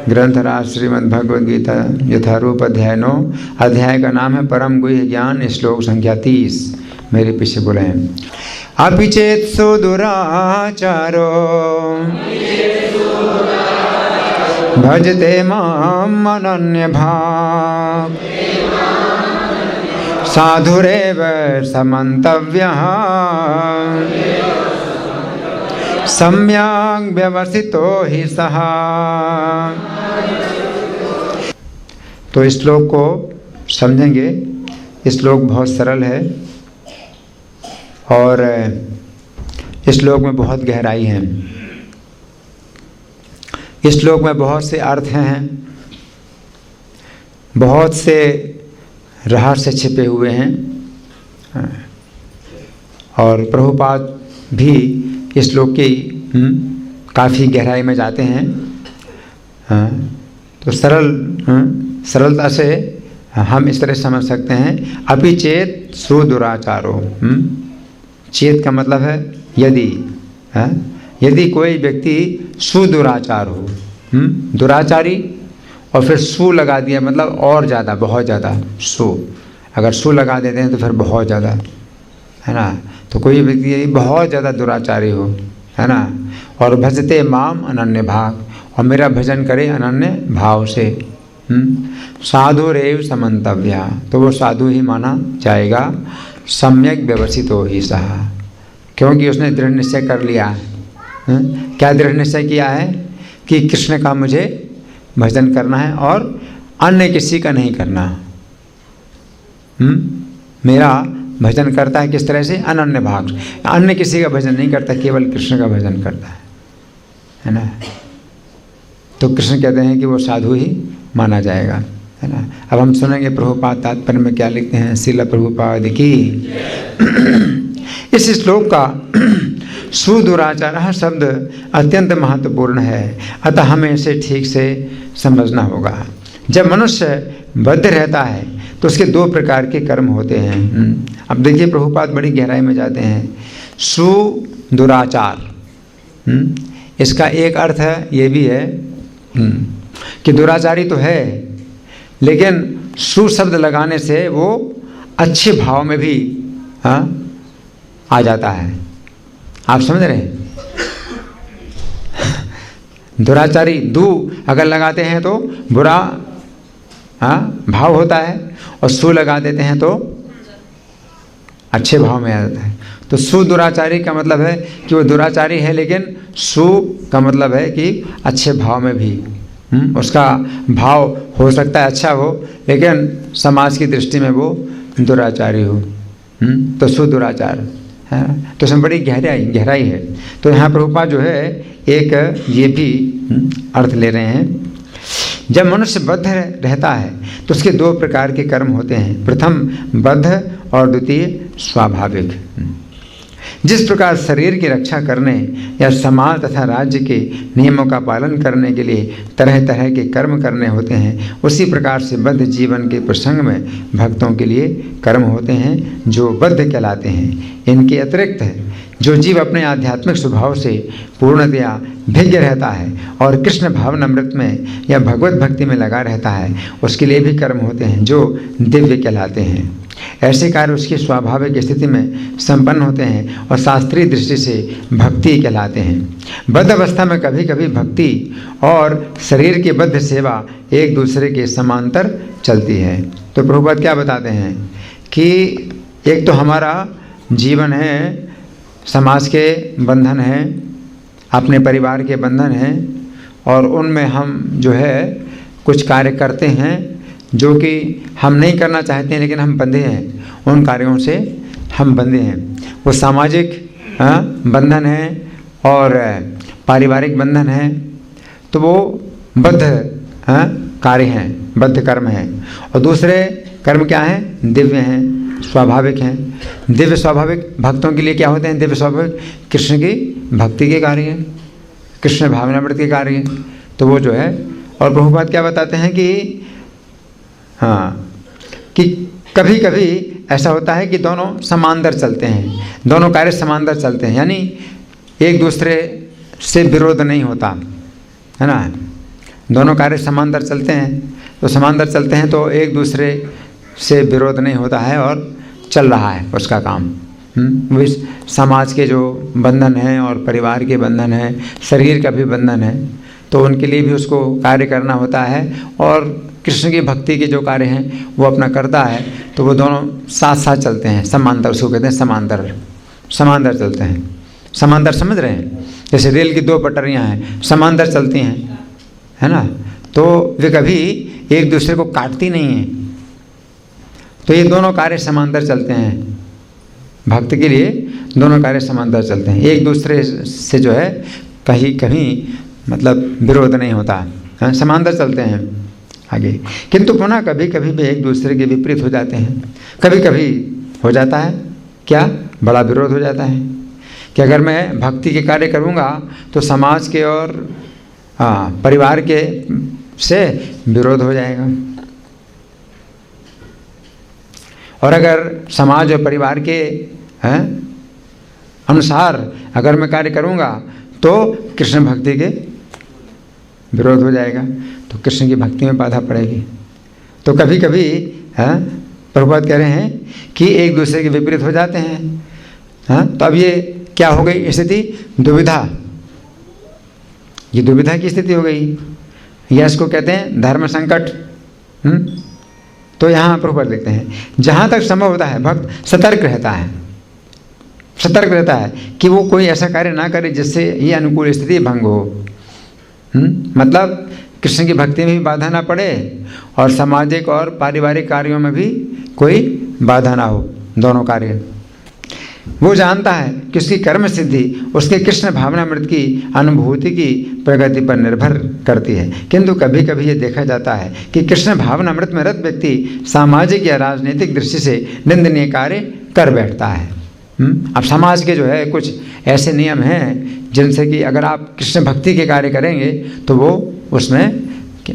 ग्रंथराज श्रीमद् भगवद गीता यथारूप अध्याय 9। अध्याय का नाम है परम गुह्य ज्ञान, श्लोक संख्या 30। मेरे पीछे बोले हैं। अपि चेत सुदुराचारो भजते माम अनन्य भाव साधुरेव समन्तव्यः सम्यक् व्यवसितो हि सः। तो इस श्लोक को समझेंगे। इस श्लोक बहुत सरल है और इस श्लोक में बहुत गहराई है। इस श्लोक में बहुत से अर्थ हैं, बहुत से रहस्य छिपे हुए हैं और प्रभुपाद भी इस श्लोक की काफ़ी गहराई में जाते हैं। तो सरलता से हम इस तरह समझ सकते हैं। अपि चेत सुदुराचारो, चेत का मतलब है यदि, यदि कोई व्यक्ति सुदुराचार हो, दुराचारी और फिर सु लगा दिया मतलब और ज़्यादा, बहुत ज़्यादा सु, अगर सु लगा देते हैं तो फिर बहुत ज़्यादा, है ना। तो कोई व्यक्ति बहुत ज़्यादा दुराचारी हो, है ना, और भजते माम अनन्य भाव, और मेरा भजन करे अनन्य भाव से, साधु रेव समन्तव्या, तो वो साधु ही माना जाएगा। सम्यक व्यवसितो ही सः, क्योंकि उसने दृढ़ निश्चय कर लिया है। क्या दृढ़ निश्चय किया है कि कृष्ण का मुझे भजन करना है और अन्य किसी का नहीं करना। मेरा भजन करता है किस तरह से? अनन्य भाव, अन्य किसी का भजन नहीं करता, केवल कृष्ण का भजन करता है ना। तो कृष्ण कहते हैं कि वो साधु ही माना जाएगा, है ना। अब हम सुनेंगे प्रभुपाद तात्पर्य में क्या लिखते हैं। श्रील प्रभुपाद की। इस श्लोक का सुदुराचार शब्द अत्यंत महत्वपूर्ण है, अतः हमें इसे ठीक से समझना होगा। जब मनुष्य बद्ध रहता है तो उसके दो प्रकार के कर्म होते हैं। अब देखिए प्रभुपाद बड़ी गहराई में जाते हैं। सुदुराचार, इसका एक अर्थ है, ये भी है कि दुराचारी तो है, लेकिन सु शब्द लगाने से वो अच्छे भाव में भी आ जाता है। आप समझ रहे हैं? दुराचारी दु अगर लगाते हैं तो बुरा भाव होता है, और सु लगा देते हैं तो अच्छे भाव में आ जाता है। तो सुदुराचारी का मतलब है कि वो दुराचारी है, लेकिन सु का मतलब है कि अच्छे भाव में भी उसका भाव हो सकता है अच्छा हो, लेकिन समाज की दृष्टि में वो दुराचारी हो, तो सुदुराचार है। तो इसमें बड़ी गहराई है। तो यहाँ प्रभुपाद जो है एक ये भी अर्थ ले रहे हैं। जब मनुष्य बद्ध रहता है तो उसके दो प्रकार के कर्म होते हैं। प्रथम बद्ध और द्वितीय स्वाभाविक। जिस प्रकार शरीर की रक्षा करने या समाज तथा राज्य के नियमों का पालन करने के लिए तरह तरह के कर्म करने होते हैं, उसी प्रकार से बद्ध जीवन के प्रसंग में भक्तों के लिए कर्म होते हैं जो बद्ध कहलाते हैं। इनके अतिरिक्त जो जीव अपने आध्यात्मिक स्वभाव से पूर्णतया भिन्न रहता है और कृष्ण भावनामृत में या भगवत भक्ति में लगा रहता है, उसके लिए भी कर्म होते हैं जो दिव्य कहलाते हैं। ऐसे कार्य उसकी स्वाभाविक स्थिति में संपन्न होते हैं और शास्त्रीय दृष्टि से भक्ति कहलाते हैं। बद्ध अवस्था में कभी कभी भक्ति और शरीर की बद्ध सेवा एक दूसरे के समांतर चलती है। तो प्रभुपाद क्या बताते हैं कि एक तो हमारा जीवन है, समाज के बंधन हैं, अपने परिवार के बंधन हैं, और उनमें हम जो है कुछ कार्य करते हैं जो कि हम नहीं करना चाहते हैं, लेकिन हम बंधे हैं, उन कार्यों से हम बंधे हैं। वो सामाजिक बंधन है और पारिवारिक बंधन है, तो वो बद्ध कार्य हैं, बद्ध कर्म हैं। और दूसरे कर्म क्या हैं? दिव्य हैं, स्वाभाविक हैं। दिव्य स्वाभाविक भक्तों के लिए क्या होते हैं? दिव्य स्वाभाविक कृष्ण की भक्ति के कार्य हैं, कृष्ण भावनामृत के कार्य हैं। तो वो जो है, और प्रभुपाद क्या बताते हैं कि कि कभी कभी ऐसा होता है कि दोनों समांतर चलते हैं, दोनों कार्य समांतर चलते हैं, यानी एक दूसरे से विरोध नहीं होता, है ना। दोनों कार्य समांतर चलते हैं, तो समांतर चलते हैं तो एक दूसरे से विरोध नहीं होता है और चल रहा है उसका काम। वो समाज के जो बंधन हैं और परिवार के बंधन हैं, शरीर का भी बंधन है, तो उनके लिए भी उसको कार्य करना होता है। और कृष्ण की भक्ति के जो कार्य हैं वो अपना करता है, तो वो दोनों साथ साथ चलते हैं, समांतर, उसको कहते हैं समांतर, समांतर चलते हैं। समांतर समझ रहे हैं? जैसे रेल की दो पटरियां हैं, समांतर चलती हैं, है ना, तो वे कभी एक दूसरे को काटती नहीं हैं। तो ये दोनों कार्य समांतर चलते हैं। भक्त के लिए दोनों कार्य समांतर चलते हैं, एक दूसरे से जो है कहीं कहीं मतलब विरोध नहीं होता है, समांतर चलते हैं आगे। किंतु पुनः कभी कभी भी एक दूसरे के विपरीत हो जाते हैं। कभी कभी हो जाता है क्या, बड़ा विरोध हो जाता है कि अगर मैं भक्ति के कार्य करूँगा तो समाज के और परिवार के से विरोध हो जाएगा, और अगर समाज और परिवार के अनुसार अगर मैं कार्य करूँगा तो कृष्ण भक्ति के विरोध हो जाएगा, तो कृष्ण की भक्ति में बाधा पड़ेगी। तो कभी कभी प्रभुपाद कह रहे हैं कि एक दूसरे के विपरीत हो जाते हैं। तो अब ये क्या हो गई स्थिति, दुविधा, ये दुविधा की स्थिति हो गई, या इसको कहते हैं धर्म संकट। तो यहाँ प्रभुपाद लिखते हैं, जहाँ तक संभव होता है भक्त सतर्क रहता है, सतर्क रहता है कि वो कोई ऐसा कार्य ना करे जिससे ये अनुकूल स्थिति भंग हो। मतलब कृष्ण की भक्ति में भी बाधा ना पड़े और सामाजिक और पारिवारिक कार्यों में भी कोई बाधा ना हो, दोनों कार्य। वो जानता है कि उसकी कर्म सिद्धि उसके कृष्ण भावनामृत की अनुभूति की प्रगति पर निर्भर करती है। किंतु कभी कभी ये देखा जाता है कि कृष्ण भावनामृत में रत व्यक्ति सामाजिक या राजनीतिक दृष्टि से निंदनीय कार्य कर बैठता है। अब समाज के जो है कुछ ऐसे नियम हैं जिनसे कि अगर आप कृष्ण भक्ति के कार्य करेंगे तो वो उसमें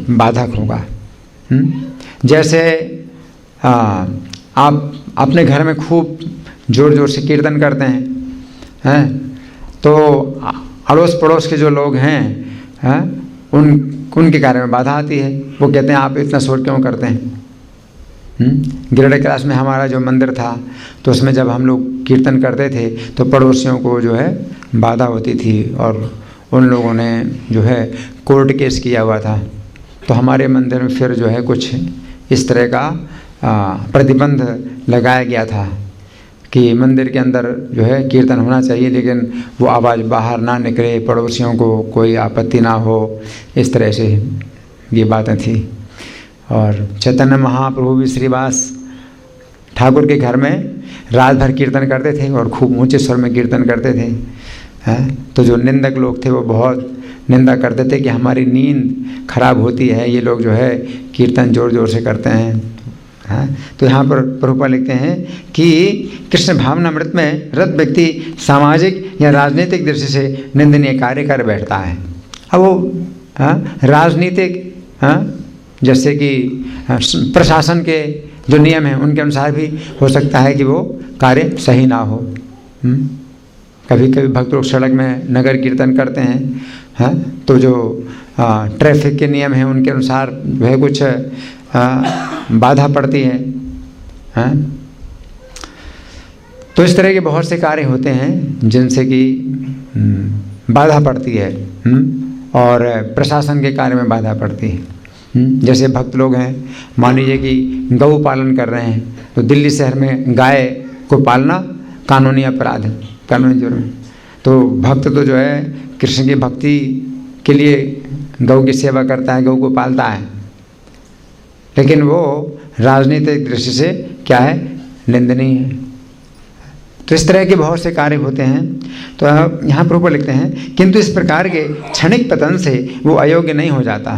बाधक होगा। जैसे आप अपने घर में खूब जोर जोर से कीर्तन करते हैं, तो अड़ोस पड़ोस के जो लोग हैं उनके कार्य में बाधा आती है। वो कहते हैं आप इतना शोर क्यों करते हैं। गिरडे क्लास में हमारा जो मंदिर था तो उसमें जब हम लोग कीर्तन करते थे तो पड़ोसियों को जो है बाधा होती थी, और उन लोगों ने जो है कोर्ट केस किया हुआ था। तो हमारे मंदिर में फिर जो है कुछ इस तरह का प्रतिबंध लगाया गया था कि मंदिर के अंदर जो है कीर्तन होना चाहिए, लेकिन वो आवाज़ बाहर ना निकले, पड़ोसियों को कोई आपत्ति ना हो, इस तरह से ये बातें थी। और चैतन्य महाप्रभु भी श्रीवास ठाकुर के घर में रात भर कीर्तन करते थे और खूब ऊंचे स्वर में कीर्तन करते थे। तो जो निंदक लोग थे वो बहुत निंदा करते थे कि हमारी नींद खराब होती है, ये लोग जो है कीर्तन ज़ोर ज़ोर से करते हैं। तो यहाँ पर प्रभुपाद लिखते हैं कि कृष्ण भावनामृत में रत व्यक्ति सामाजिक या राजनीतिक दृष्टि से निंदनीय कार्य कर बैठता है। अब वो राजनीतिक जैसे कि प्रशासन के जो नियम हैं उनके अनुसार भी हो सकता है कि वो कार्य सही ना हो। कभी कभी भक्त लोग सड़क में नगर कीर्तन करते हैं, तो जो ट्रैफिक के नियम हैं उनके अनुसार जो है कुछ बाधा पड़ती है। तो इस तरह के बहुत से कार्य होते हैं जिनसे कि बाधा पड़ती है, और प्रशासन के कार्य में बाधा पड़ती है। जैसे भक्त लोग हैं, मान लीजिए कि गौ पालन कर रहे हैं, तो दिल्ली शहर में गाय को पालना कानूनी अपराध है, कानूनी जुर्म है। तो भक्त तो जो है कृष्ण की भक्ति के लिए गौ की सेवा करता है, गौ को पालता है, लेकिन वो राजनीतिक दृष्टि से क्या है, निंदनीय है। तो इस तरह के बहुत से कार्य होते हैं। तो यहाँ प्रभुपाद लिखते हैं, किंतु इस प्रकार के क्षणिक पतन से वो अयोग्य नहीं हो जाता।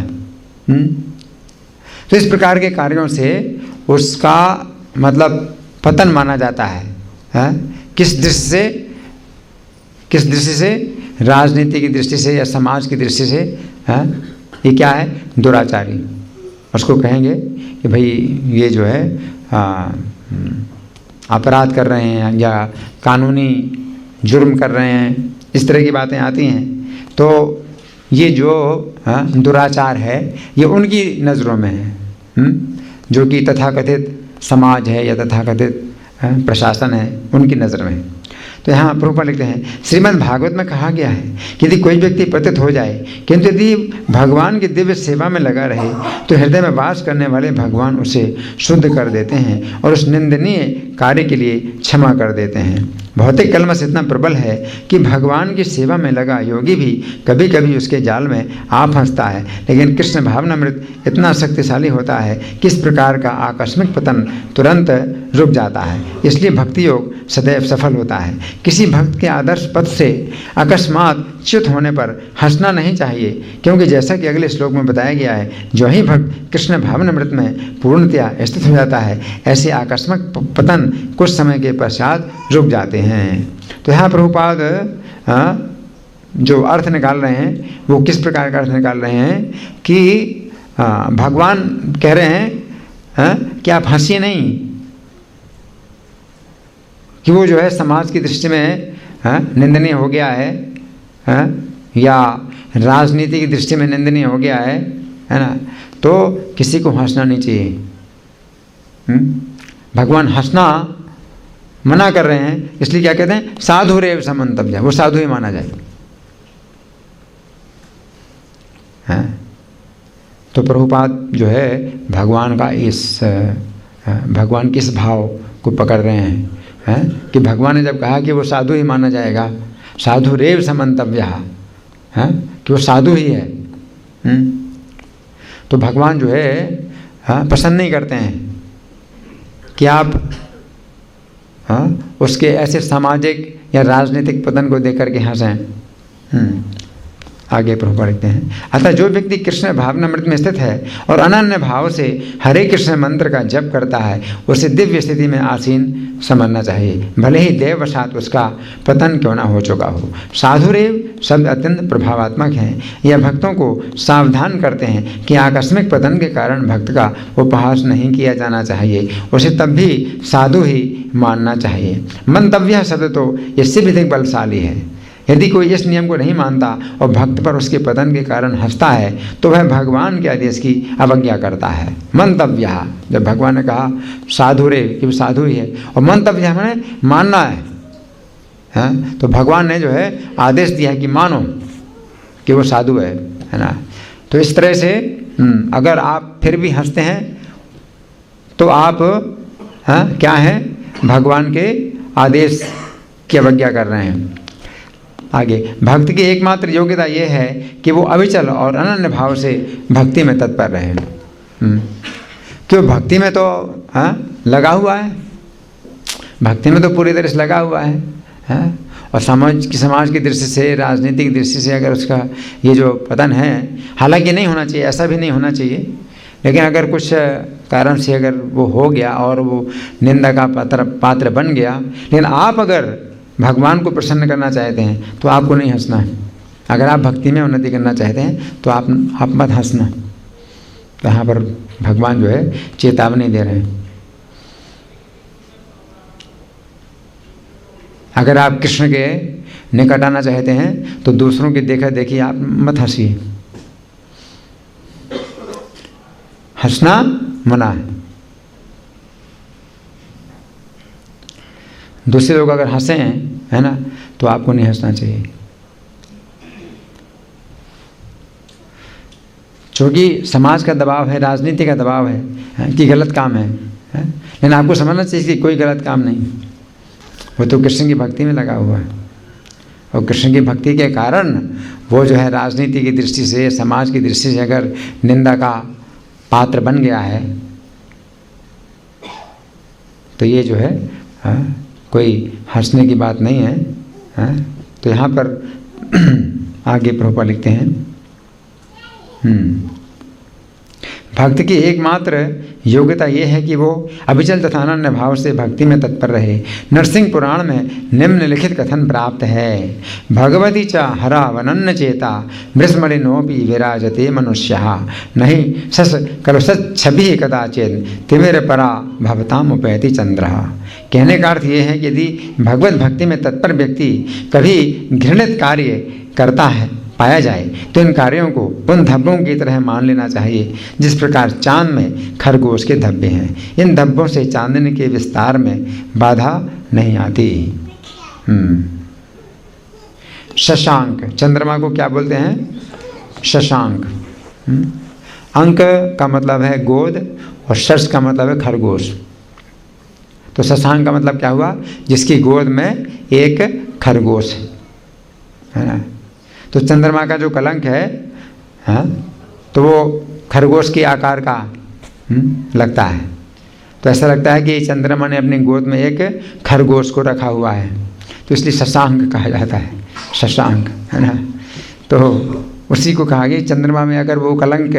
तो इस प्रकार के कार्यों से उसका मतलब पतन माना जाता है। किस दृष्टि से, राजनीति की दृष्टि से या समाज की दृष्टि से। ये क्या है, दुराचारी। उसको कहेंगे कि भाई ये जो है अपराध कर रहे हैं या कानूनी जुर्म कर रहे हैं, इस तरह की बातें आती हैं। तो ये जो दुराचार है ये उनकी नज़रों में है, जो कि तथाकथित समाज है या तथाकथित प्रशासन है उनकी नज़र में। तो यहाँ प्रभुपाद लिखते हैं, श्रीमद् भागवत में कहा गया है कि यदि कोई व्यक्ति पतित हो जाए किंतु यदि भगवान की दिव्य सेवा में लगा रहे तो हृदय में वास करने वाले भगवान उसे शुद्ध कर देते हैं और उस निंदनीय कार्य के लिए क्षमा कर देते हैं। भौतिक कलमश इतना प्रबल है कि भगवान की सेवा में लगा योगी भी कभी कभी उसके जाल में आ फंसता है, लेकिन कृष्ण भावनामृत इतना शक्तिशाली होता है कि इस प्रकार का आकस्मिक पतन तुरंत रुक जाता है। इसलिए भक्ति योग सदैव सफल होता है। किसी भक्त के आदर्श पथ से अकस्मात च्युत होने पर हंसना नहीं चाहिए, क्योंकि जैसा कि अगले श्लोक में बताया गया है, जो ही भक्त कृष्ण भावनामृत में पूर्णतया स्थित हो जाता है ऐसे आकस्मिक पतन कुछ समय के पश्चात रुक जाते हैं। तो यहाँ प्रभुपाद जो अर्थ निकाल रहे हैं वो किस प्रकार का अर्थ निकाल रहे हैं कि भगवान कह रहे हैं कि आप हंसिए नहीं, कि वो जो है समाज की दृष्टि में निंदनीय हो गया है, या राजनीति की दृष्टि में निंदनीय हो गया है ना, तो किसी को हंसना नहीं चाहिए। भगवान हंसना मना कर रहे हैं, इसलिए क्या कहते हैं, साधु रेव समंतव्य, वो साधु ही माना जाए। तो प्रभुपाद जो है भगवान का भगवान किस भाव को पकड़ रहे हैं, कि भगवान ने जब कहा कि वो साधु ही माना जाएगा, साधु रेव समंतव्य, कि वो साधु ही है, तो भगवान जो है पसंद नहीं करते हैं कि आप उसके ऐसे सामाजिक या राजनीतिक पतन को देख करके हंसें। आगे प्रभुपाद लिखते हैं, अतः जो व्यक्ति कृष्ण भावनामृत में स्थित है और अनन्य भाव से हरे कृष्ण मंत्र का जप करता है उसे दिव्य स्थिति में आसीन समझना चाहिए, भले ही देववशात उसका पतन क्यों ना हो चुका हो। साधुरेव शब्द अत्यंत प्रभावात्मक हैं। यह भक्तों को सावधान करते हैं कि आकस्मिक पतन के कारण भक्त का उपहास नहीं किया जाना चाहिए, उसे तब भी साधु ही मानना चाहिए। मंतव्य शब्द तो इससे भी अधिक बलशाली है। यदि कोई इस नियम को नहीं मानता और भक्त पर उसके पतन के कारण हंसता है तो वह भगवान के आदेश की अवज्ञा करता है। मंतव्य, जब भगवान ने कहा साधु रे कि वो साधु ही है, और मंतव्य हमें मानना है, तो भगवान ने जो है आदेश दिया है कि मानो कि वो साधु है ना। तो इस तरह से अगर आप फिर भी हंसते हैं तो आप क्या हैं, भगवान के आदेश की अवज्ञा कर रहे हैं। आगे, भक्त की एकमात्र योग्यता यह है कि वो अविचल और अनन्य भाव से भक्ति में तत्पर रहे। क्यों, भक्ति में तो लगा हुआ है, भक्ति में तो पूरी तरह से लगा हुआ है, और समाज की दृष्टि से, राजनीति की दृष्टि से अगर उसका ये जो पतन है, हालांकि नहीं होना चाहिए, ऐसा भी नहीं होना चाहिए, लेकिन अगर कुछ कारण से अगर वो हो गया और वो निंदा का पात्र बन गया, लेकिन आप अगर भगवान को प्रसन्न करना चाहते हैं तो आपको नहीं हंसना है। अगर आप भक्ति में उन्नति करना चाहते हैं तो आप मत हंसना। तो यहाँ पर भगवान जो है चेतावनी दे रहे हैं। अगर आप कृष्ण के निकट आना चाहते हैं तो दूसरों की देखा देखी आप मत हंसिए, हंसना मना है। दूसरे लोग अगर हंसे हैं, है ना, तो आपको नहीं हंसना चाहिए, क्योंकि समाज का दबाव है, राजनीति का दबाव है कि गलत काम है, लेकिन आपको समझना चाहिए कि कोई गलत काम नहीं, वो तो कृष्ण की भक्ति में लगा हुआ है, और कृष्ण की भक्ति के कारण वो जो है राजनीति की दृष्टि से, समाज की दृष्टि से अगर निंदा का पात्र बन गया है तो ये जो है कोई हंसने की बात नहीं है। तो यहाँ पर आगे प्रभुपाद लिखते हैं, भक्त की एकमात्र योग्यता यह है कि वो अविचल तथा अनन्य भाव से भक्ति में तत्पर रहे। नरसिंह पुराण में निम्नलिखित कथन प्राप्त है, भगवती च हरा वनन्न चेता मृस्मलिनोपि विराजते मनुष्यः नहीं सस कलुषत् छवि कदाचित् तिमिर परा भवताम उपैति चंद्रः। कहने का अर्थ ये है कि यदि भगवत भक्ति में तत्पर व्यक्ति कभी घृणित कार्य करता है, पाया जाए तो इन कार्यों को उन धब्बों की तरह मान लेना चाहिए जिस प्रकार चांद में खरगोश के धब्बे हैं। इन धब्बों से चांदनी के विस्तार में बाधा नहीं आती। शशांक, चंद्रमा को क्या बोलते हैं? शशांक। अंक का मतलब है गोद और शश का मतलब है खरगोश। तो शशांक का मतलब क्या हुआ? जिसकी गोद में एक खरगोश है ना। तो चंद्रमा का जो कलंक है, हाँ, तो वो खरगोश के आकार का लगता है। तो ऐसा लगता है कि चंद्रमा ने अपनी गोद में एक खरगोश को रखा हुआ है, तो इसलिए शशांक कहा जाता है, शशांक, है ना। तो उसी को कहा कि चंद्रमा में अगर वो कलंक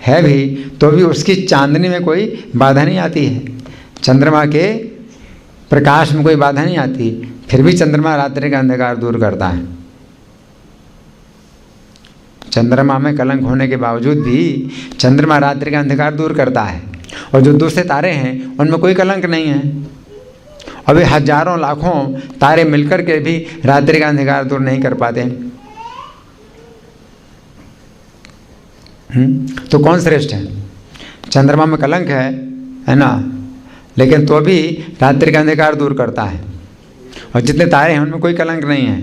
है भी तो भी उसकी चांदनी में कोई बाधा नहीं आती है, चंद्रमा के प्रकाश में कोई बाधा नहीं आती, फिर भी चंद्रमा रात्रि का अंधकार दूर करता है। चंद्रमा में कलंक होने के बावजूद भी चंद्रमा रात्रि का अंधकार दूर करता है, और जो दूसरे तारे हैं उनमें कोई कलंक नहीं है। अभी हजारों लाखों तारे मिलकर के भी रात्रि का अंधकार दूर नहीं कर पाते। तो कौन श्रेष्ठ है? चंद्रमा में कलंक है ना, लेकिन तो भी रात्रि का अंधकार दूर करता है, और जितने तारे हैं उनमें कोई कलंक नहीं है,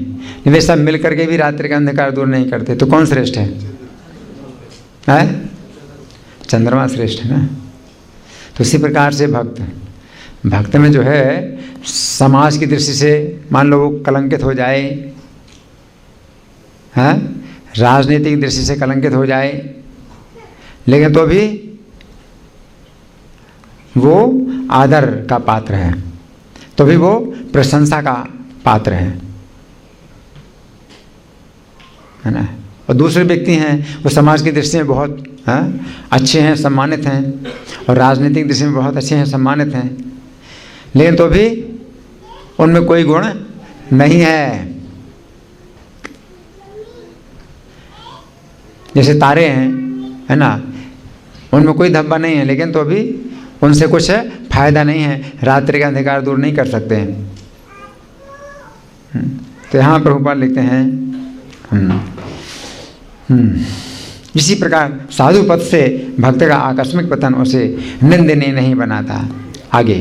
वे सब मिल करके भी रात्रि का अंधकार दूर नहीं करते। तो कौन श्रेष्ठ है? चंद्रमा श्रेष्ठ है ना। तो इसी प्रकार से भक्त में जो है समाज की दृष्टि से मान लो वो कलंकित हो जाए, हैं, राजनीतिक दृष्टि से कलंकित हो जाए, लेकिन तो भी वो आदर का पात्र है, तो भी वो प्रशंसा का पात्र है ना। और दूसरे व्यक्ति हैं वो समाज की दृष्टि में बहुत अच्छे हैं, सम्मानित हैं, और राजनीतिक दृष्टि में बहुत अच्छे हैं, सम्मानित हैं, लेकिन तो भी उनमें कोई गुण नहीं है। जैसे तारे हैं, है ना, उनमें कोई धब्बा नहीं है, लेकिन तो भी उनसे कुछ फायदा नहीं है, रात्रि का अंधकार दूर नहीं कर सकते हैं। तो यहाँ प्रभुपाद लिखते हैं इसी प्रकार साधु पद से भक्त का आकस्मिक पतन उसे निंदनीय नहीं बनाता। आगे,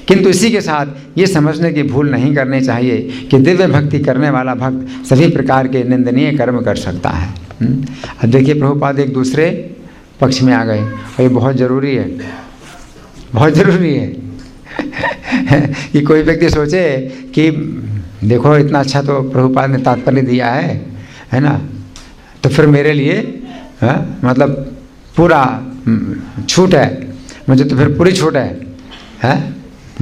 किंतु इसी के साथ ये समझने की भूल नहीं करनी चाहिए कि दिव्य भक्ति करने वाला भक्त सभी प्रकार के निंदनीय कर्म कर सकता है। अब देखिए प्रभुपाद एक दूसरे पक्ष में आ गए, और ये बहुत ज़रूरी है, बहुत ज़रूरी है कि कोई व्यक्ति सोचे कि देखो इतना अच्छा तो प्रभुपाद ने तात्पर्य दिया है ना, तो फिर मेरे लिए मतलब पूरा छूट है, मुझे तो फिर पूरी छूट है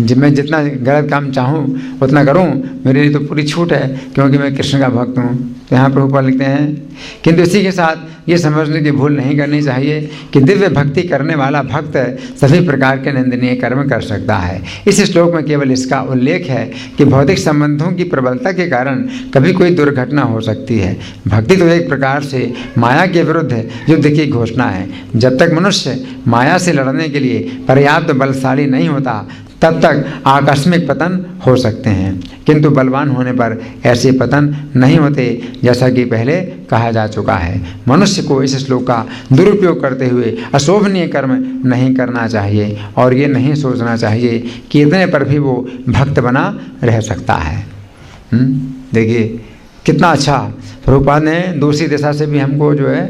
जब मैं जितना गलत काम चाहूँ उतना करूँ, मेरे लिए तो पूरी छूट है क्योंकि मैं कृष्ण का भक्त हूँ। तो यहाँ प्रभुपाद लिखते हैं, किंतु इसी के साथ ये समझने की भूल नहीं करनी चाहिए कि दिव्य भक्ति करने वाला भक्त सभी प्रकार के निंदनीय कर्म कर सकता है। इस श्लोक में केवल इसका उल्लेख है कि भौतिक संबंधों की प्रबलता के कारण कभी कोई दुर्घटना हो सकती है। भक्ति तो एक प्रकार से माया के विरुद्ध युद्ध की घोषणा है। जब तक मनुष्य माया से लड़ने के लिए पर्याप्त बलशाली नहीं होता तब तक आकस्मिक पतन हो सकते हैं, किंतु बलवान होने पर ऐसे पतन नहीं होते, जैसा कि पहले कहा जा चुका है। मनुष्य को इस श्लोक का दुरुपयोग करते हुए अशोभनीय कर्म नहीं करना चाहिए, और ये नहीं सोचना चाहिए कि इतने पर भी वो भक्त बना रह सकता है। देखिए कितना अच्छा प्रभुपाद ने दूसरी दिशा से भी हमको जो है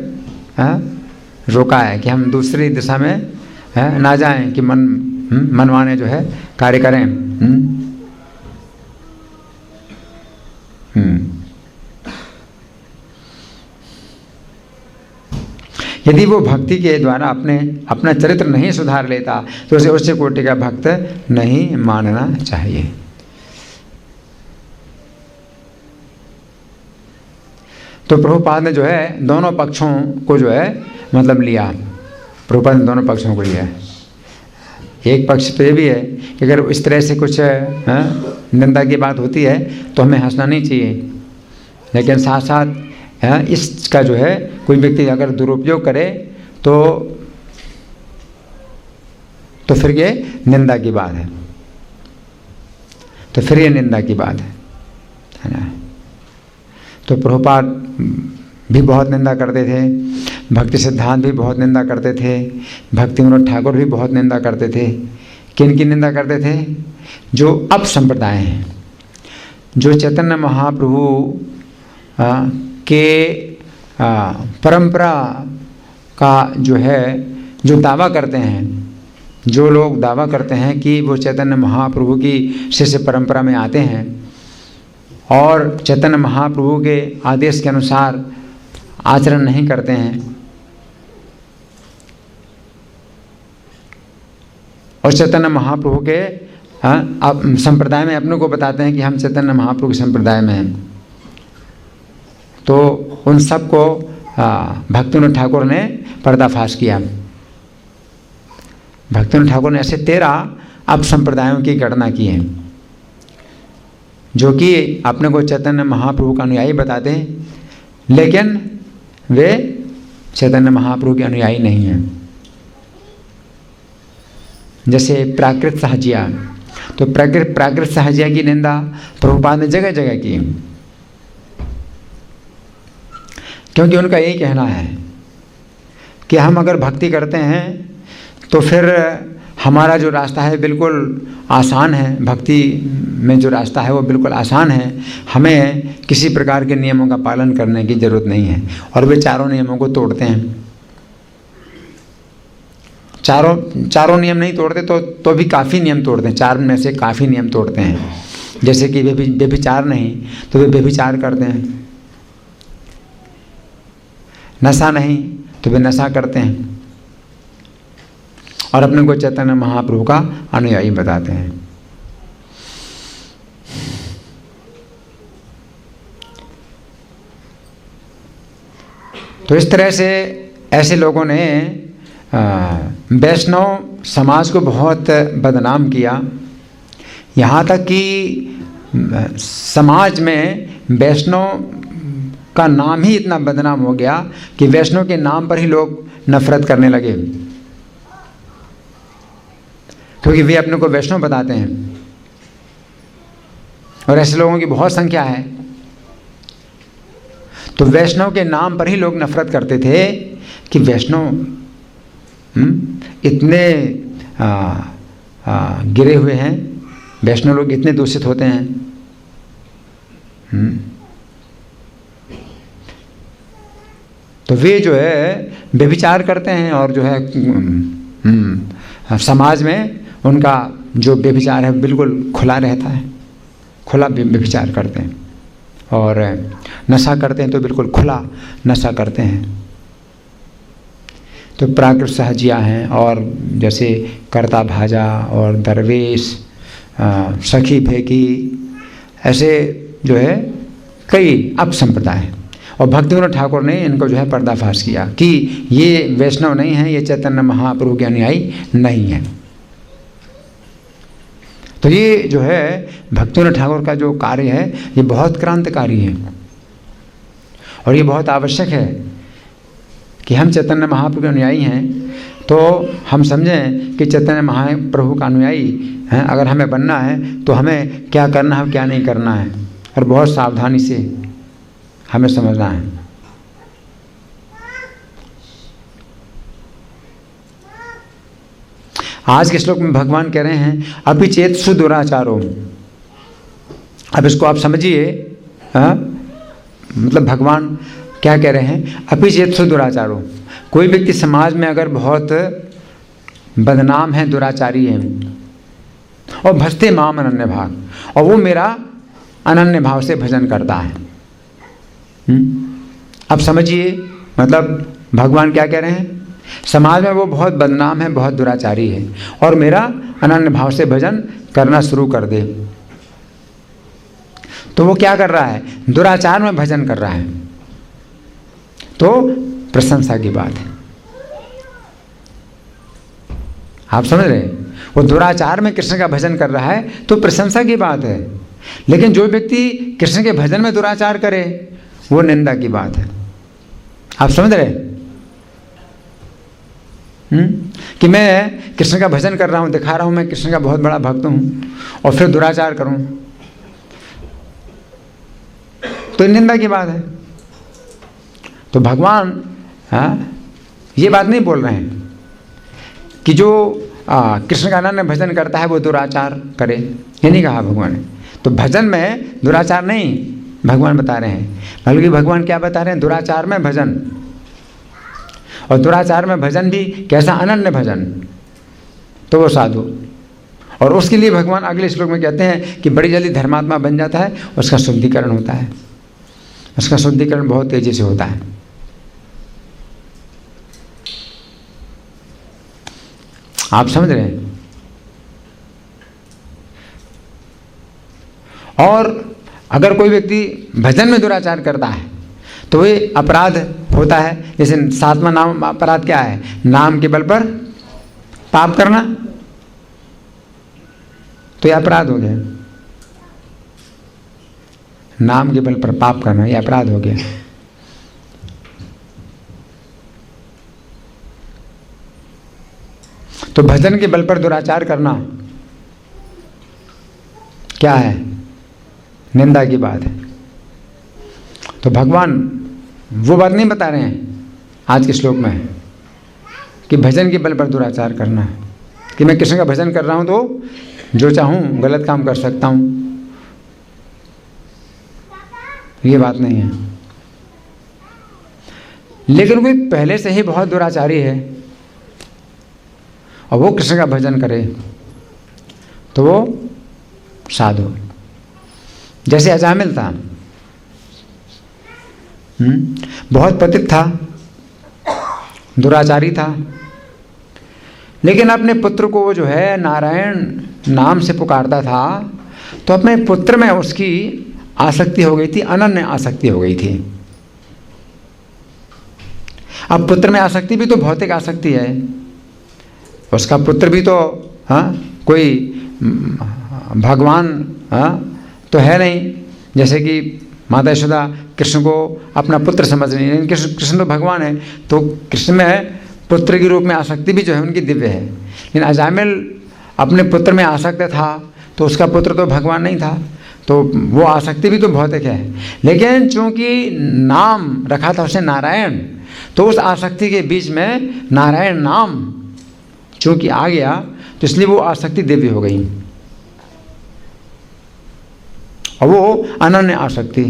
रोका है कि हम दूसरी दिशा में ना जाएं कि मनमाने जो है कार्य करें। यदि वो भक्ति के द्वारा अपना चरित्र नहीं सुधार लेता तो उसे उच्च कोटि का भक्त नहीं मानना चाहिए। तो प्रभुपाद ने जो है दोनों पक्षों को जो है मतलब लिया, प्रभुपाद ने दोनों पक्षों को लिया। एक पक्ष तो ये भी है कि अगर इस तरह से कुछ निंदा की बात होती है तो हमें हंसना नहीं चाहिए, लेकिन साथ साथ इसका जो है कोई व्यक्ति अगर दुरुपयोग करे तो फिर ये निंदा की बात है, तो फिर ये निंदा की बात है ना। तो प्रभुपाद भी बहुत निंदा करते थे, भक्ति सिद्धांत भी बहुत निंदा करते थे, भक्ति विनोद ठाकुर भी बहुत निंदा करते थे। किन की निंदा करते थे? जो अब संप्रदाय हैं, जो चैतन्य महाप्रभु के परंपरा का जो है, जो दावा करते हैं, जो लोग दावा करते हैं कि वो चैतन्य महाप्रभु की शिष्य परंपरा में आते हैं और चैतन्य महाप्रभु के आदेश के अनुसार आचरण नहीं करते हैं और चैतन्य महाप्रभु के संप्रदाय में अपने को बताते हैं कि हम चैतन्य महाप्रभु के संप्रदाय में हैं, तो उन सब को भक्तिविनोद ठाकुर ने पर्दाफाश किया। भक्तिविनोद ठाकुर ने ऐसे 13 अब संप्रदायों की गणना की है, जो कि अपने को चैतन्य महाप्रभु का अनुयायी बताते हैं, लेकिन वे चैतन्य महाप्रभु के अनुयायी नहीं हैं। जैसे प्राकृत सहजिया, तो प्राकृत सहजिया की निंदा प्रभुपाद ने जगह जगह की, क्योंकि उनका यही कहना है कि हम अगर भक्ति करते हैं तो फिर हमारा जो रास्ता है बिल्कुल आसान है, भक्ति में जो रास्ता है वो बिल्कुल आसान है, हमें किसी प्रकार के नियमों का पालन करने की ज़रूरत नहीं है। और वे चारों नियमों को तोड़ते हैं। चारों नियम नहीं तोड़ते तो भी काफ़ी नियम तोड़ते हैं, 4 में से काफ़ी नियम तोड़ते हैं। जैसे कि व्यभिचार नहीं तो वे व्यभिचार करते हैं, नशा नहीं तो वे नशा करते हैं और अपने को चैतन्य महाप्रभु का अनुयायी बताते हैं। तो इस तरह से ऐसे लोगों ने वैष्णव समाज को बहुत बदनाम किया, यहाँ तक कि समाज में वैष्णव का नाम ही इतना बदनाम हो गया कि वैष्णव के नाम पर ही लोग नफरत करने लगे, क्योंकि वे अपने को वैष्णव बताते हैं। और ऐसे लोगों की बहुत संख्या है। तो वैष्णव के नाम पर ही लोग नफरत करते थे कि वैष्णव इतने गिरे हुए हैं, वैष्णव लोग इतने दूषित होते हैं। तो वे जो है व्यभिचार करते हैं और जो है समाज में उनका जो व्यभिचार है बिल्कुल खुला रहता है, खुला व्यभिचार करते हैं। और नशा करते हैं तो बिल्कुल खुला नशा करते हैं। तो प्राकृत सहजिया हैं, और जैसे कर्ता भाजा और दरवेश, सखी फेंकी, ऐसे जो है कई अब संप्रदाय हैं। और भक्तिविनोद ठाकुर ने इनको जो है पर्दाफाश किया कि ये वैष्णव नहीं हैं, ये चैतन्य महाप्रभु के अनुयायी नहीं है। तो ये जो है भक्तिविनोद ठाकुर का जो कार्य है ये बहुत क्रांतिकारी है और ये बहुत आवश्यक है कि हम चैतन्य महाप्रभु के अनुयायी हैं तो हम समझें कि चैतन्य महाप्रभु का अनुयायी हैं। अगर हमें बनना है तो हमें क्या करना है, क्या नहीं करना है, और बहुत सावधानी से हमें समझना है। आज के श्लोक में भगवान कह रहे हैं अपि चेत सुदुराचारो। अब इसको आप समझिए, मतलब भगवान क्या कह रहे हैं? अपि चेत सुदुराचारो। कोई व्यक्ति समाज में अगर बहुत बदनाम है, दुराचारी है, और भजते माम अनन्य भाव, और वो मेरा अनन्य भाव से भजन करता है। अब समझिए, मतलब भगवान क्या कह रहे हैं? समाज में वो बहुत बदनाम है, बहुत दुराचारी है, और मेरा अनन्य भाव से भजन करना शुरू कर दे। तो वो क्या कर रहा है? दुराचार में भजन कर रहा है, तो प्रशंसा की बात है। आप समझ रहे हैं? वो दुराचार में कृष्ण का भजन कर रहा है तो प्रशंसा की बात है। लेकिन जो व्यक्ति कृष्ण के भजन में दुराचार करे वो निंदा की बात है। आप समझ रहे हैं? कि मैं कृष्ण का भजन कर रहा हूँ, दिखा रहा हूँ मैं कृष्ण का बहुत बड़ा भक्त हूँ, और फिर दुराचार करूँ तो निंदा की बात है। तो भगवान ये बात नहीं बोल रहे हैं कि जो कृष्ण का अनन्य भजन करता है वो दुराचार करे, ये नहीं कहा भगवान ने। तो भजन में दुराचार नहीं भगवान बता रहे हैं, बल्कि भगवान क्या बता रहे हैं, दुराचार में भजन। और दुराचार में भजन भी कैसा, अनन्य भजन, तो वो साधु। और उसके लिए भगवान अगले श्लोक में कहते हैं कि बड़ी जल्दी धर्मात्मा बन जाता है, उसका शुद्धिकरण होता है, उसका शुद्धिकरण बहुत तेजी से होता है। आप समझ रहे हैं? और अगर कोई व्यक्ति भजन में दुराचार करता है तो ये अपराध होता है। जैसे 7वां नाम अपराध क्या है, नाम के बल पर पाप करना, तो यह अपराध हो गया। नाम के बल पर पाप करना यह अपराध हो गया। तो भजन के बल पर दुराचार करना क्या है, निंदा की बात है। तो भगवान वो बात नहीं बता रहे हैं आज के श्लोक में कि भजन के बल पर दुराचार करना है, कि मैं कृष्ण का भजन कर रहा हूं तो जो चाहूं गलत काम कर सकता हूं, ये बात नहीं है। लेकिन कोई पहले से ही बहुत दुराचारी है और वो कृष्ण का भजन करे तो वो साधु। जैसे अजामिल था, बहुत पतित था, दुराचारी था, लेकिन अपने पुत्र को वो जो है नारायण नाम से पुकारता था, तो अपने पुत्र में उसकी आसक्ति हो गई थी, अनन्य आसक्ति हो गई थी। अब पुत्र में आसक्ति भी तो भौतिक आसक्ति है, उसका पुत्र भी तो कोई भगवान तो है नहीं। जैसे कि माता यशोदा कृष्ण को अपना पुत्र समझ रही है, कृष्ण तो भगवान है, तो कृष्ण में पुत्र के रूप में आसक्ति भी जो है उनकी दिव्य है। लेकिन अजामिल अपने पुत्र में आसक्त था, तो उसका पुत्र तो भगवान नहीं था, तो वो आसक्ति भी तो भौतिक है। लेकिन चूंकि नाम रखा था उसे नारायण, तो उस आसक्ति के बीच में नारायण नाम चूंकि आ गया, तो इसलिए वो आसक्ति दिव्य हो गई। और वो अनन्य आसक्ति,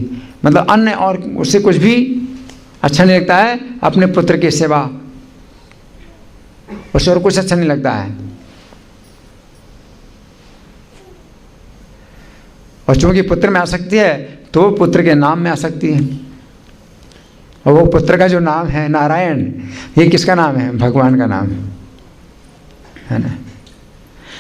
मतलब अन्य और उससे कुछ भी अच्छा नहीं लगता है, अपने पुत्र की सेवा, उससे और कुछ अच्छा नहीं लगता है। और चूंकि पुत्र में आसक्ति है, तो वो पुत्र के नाम में आसक्ति है। और वो पुत्र का जो नाम है नारायण, ये किसका नाम है, भगवान का नाम है ना।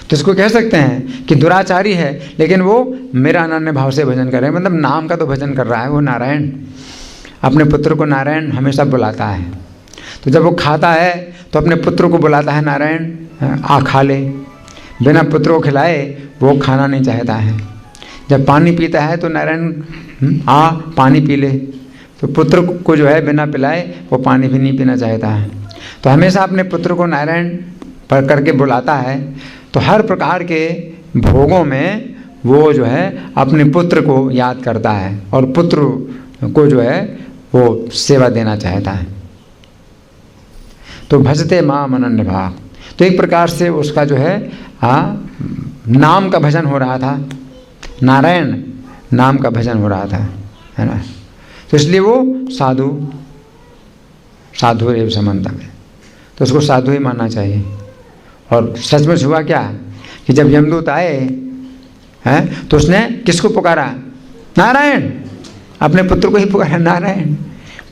तो इसको कह सकते हैं कि दुराचारी है, लेकिन वो मेरा अनन्य भाव से भजन कर रहे हैं, मतलब नाम का तो भजन कर रहा है। वो नारायण, अपने पुत्र को नारायण हमेशा बुलाता है। तो जब वो खाता है तो अपने पुत्र को बुलाता है नारायण, आ खा ले। बिना पुत्र को खिलाए वो खाना नहीं चाहता है। जब पानी पीता है तो नारायण आ पानी पी ले। तो पुत्र को जो है बिना पिलाए वो पानी भी नहीं पीना चाहता है। तो हमेशा अपने पुत्र को नारायण पर करके बुलाता है। तो हर प्रकार के भोगों में वो जो है अपने पुत्र को याद करता है और पुत्र को जो है वो सेवा देना चाहता है। तो भजते माम अनन्य भाव। तो एक प्रकार से उसका जो है नाम का भजन हो रहा था, नारायण नाम का भजन हो रहा था, है ना। तो इसलिए वो साधु एवं समन्ता है, तो उसको साधु ही मानना चाहिए। और सचमुच हुआ क्या कि जब यमदूत आए हैं तो उसने किसको पुकारा, नारायण, अपने पुत्र को ही पुकारा नारायण।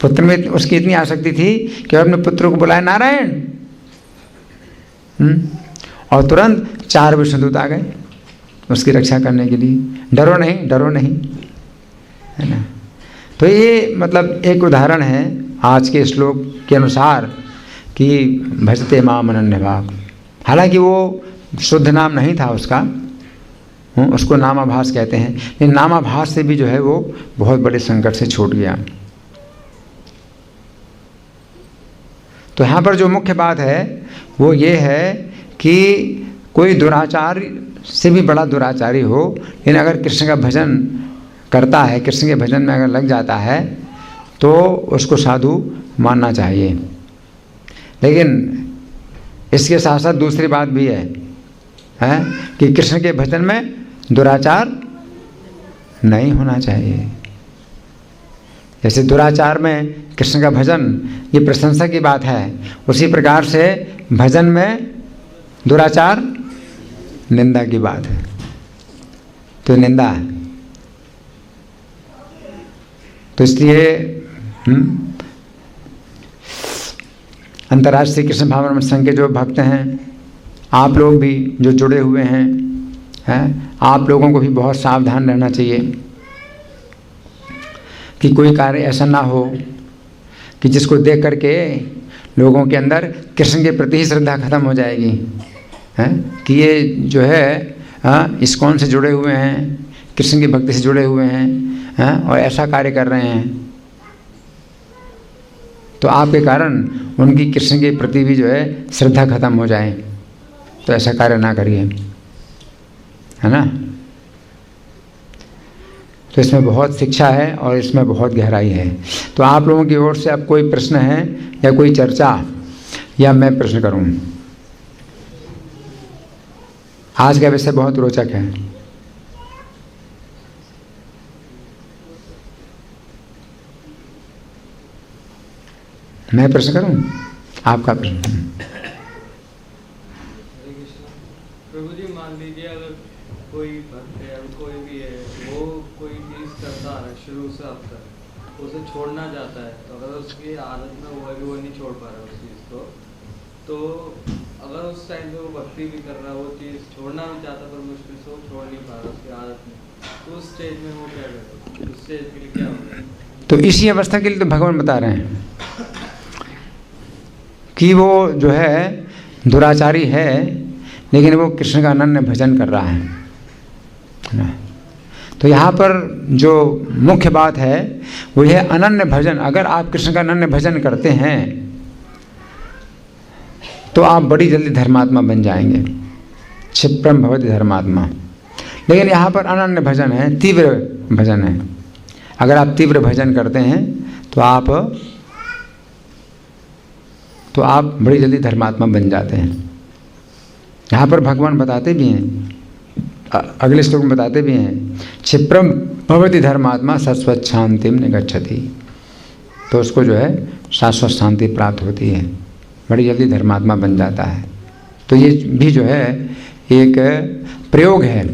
पुत्र में उसकी इतनी आसक्ति थी कि अपने पुत्र को बुलाया नारायण। और तुरंत 4 विष्णुदूत आ गए उसकी रक्षा करने के लिए। डरो नहीं, डरो नहीं, है ना। तो ये मतलब एक उदाहरण है आज के श्लोक के अनुसार कि भजते माम अनन्य भाव। हालांकि वो शुद्ध नाम नहीं था उसका, उसको नामाभास कहते हैं, लेकिन नामाभास से भी जो है वो बहुत बड़े संकट से छूट गया। तो यहाँ पर जो मुख्य बात है वो ये है कि कोई दुराचार से भी बड़ा दुराचारी हो, लेकिन अगर कृष्ण का भजन करता है, कृष्ण के भजन में अगर लग जाता है, तो उसको साधु मानना चाहिए। लेकिन इसके साथ साथ दूसरी बात भी है कि कृष्ण के भजन में दुराचार नहीं होना चाहिए। जैसे दुराचार में कृष्ण का भजन ये प्रशंसा की बात है, उसी प्रकार से भजन में दुराचार निंदा की बात है, तो निंदा है। तो इसलिए अंतर्राष्ट्रीय कृष्ण भावनामृत संघ के जो भक्त हैं, आप लोग भी जो जुड़े हुए हैं, आप लोगों को भी बहुत सावधान रहना चाहिए कि कोई कार्य ऐसा ना हो कि जिसको देख करके लोगों के अंदर कृष्ण के प्रति ही श्रद्धा खत्म हो जाएगी, कि ये जो है इस्कॉन से जुड़े हुए हैं, कृष्ण की भक्ति से जुड़े हुए हैं, और ऐसा कार्य कर रहे हैं, तो आपके कारण उनकी कृष्ण के प्रति भी जो है श्रद्धा खत्म हो जाए। तो ऐसा कार्य ना करिए, है ना। तो इसमें बहुत शिक्षा है और इसमें बहुत गहराई है। तो आप लोगों की ओर से अब कोई प्रश्न है या कोई चर्चा, या मैं प्रश्न करूं? आज का विषय बहुत रोचक है। मैं प्रश्न करूं? आपका प्रश्न। प्रभु जी, मान लीजिए अगर कोई भक्त है, कोई भी है, वो कोई चीज़ करता है शुरू से अब तक, उसे छोड़ना चाहता है, तो अगर उसकी आदत में वो है कि वो नहीं छोड़ पा रहा उस चीज़ को, तो अगर उस टाइम पे वो भक्ति भी कर रहा है, वो चीज़ छोड़ना भी चाहता पर मुश्किल से वो छोड़ नहीं पा रहा उसकी आदत में, तो उस स्टेज में वो क्या करेगा? उस स्टेज के लिए क्या होगा? तो इसी अवस्था के लिए तो भगवान बता रहे हैं कि वो जो है दुराचारी है, लेकिन वो कृष्ण का अनन्य भजन कर रहा है। तो यहाँ पर जो मुख्य बात है वो है अनन्य भजन। अगर आप कृष्ण का अनन्य भजन करते हैं तो आप बड़ी जल्दी धर्मात्मा बन जाएंगे, क्षिप्रम भवति धर्मात्मा। लेकिन यहाँ पर अनन्य भजन है, तीव्र भजन है। अगर आप तीव्र भजन करते हैं तो आप बड़ी जल्दी धर्मात्मा बन जाते हैं। यहाँ पर भगवान बताते भी हैं, अगले श्लोक में बताते भी हैं, क्षिप्रम भवति धर्मात्मा शाश्वत शांतिम निगच्छति। तो उसको जो है शाश्वत शांति प्राप्त होती है, बड़ी जल्दी धर्मात्मा बन जाता है। तो ये भी जो है एक प्रयोग है